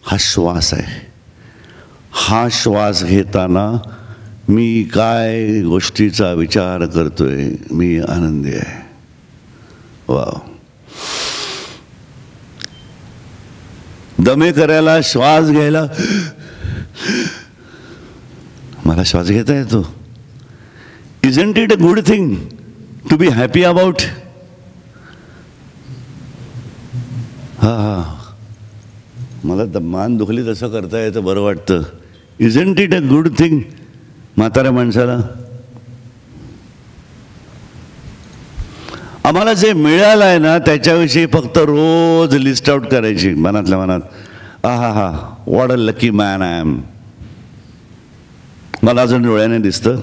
हा श्वास आहे. हा श्वास घेताना मी काय गोष्टीचा विचार करतोय, मी आनंदी आहे. वाव. दमे करायला, श्वास घ्यायला मला श्वास घेता येतो. Isn't it a good thing to be happy about? मला मान दुखली तसं करता येतं, बरं वाटतं. Isn't it a good thing? म्हाताऱ्या माणसाला आम्हाला जे मिळालं आहे ना त्याच्याविषयी फक्त रोज लिस्ट आउट करायची मनातल्या मनात. हा what a lucky man I am. मला अजून डोळ्याने दिसतं.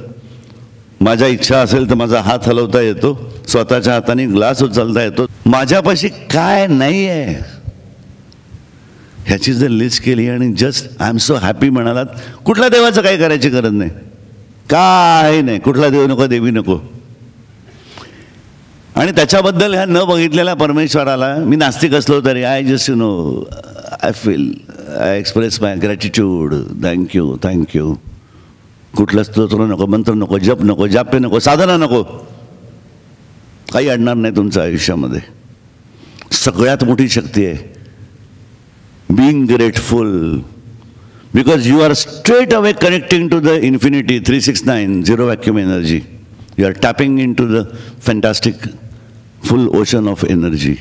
माझ्या इच्छा असेल तर माझा हात हलवता येतो, स्वतःच्या हाताने ग्लास उचलता येतो. माझ्यापाशी काय नाही आहे ह्याची जर लिस्ट केली आणि just I am so happy म्हणालात, कुठल्या देवाचं काही करायची गरज नाही. काय नाही, कुठला देव नको, देवी नको. आणि त्याच्याबद्दल ह्या न बघितलेल्या परमेश्वराला मी नास्तिक असलो तरी I just I feel, I express my gratitude. Thank you. कुठलं स्तोत्र नको, मंत्र नको, जप नको, जाप्य नको, साधना नको, काही अडणार नाही तुमच्या आयुष्यामध्ये. सगळ्यात मोठी शक्ती आहे being grateful, because you are straight away connecting to the infinity. 369 zero vacuum energy. You are tapping into the fantastic full ocean of energy.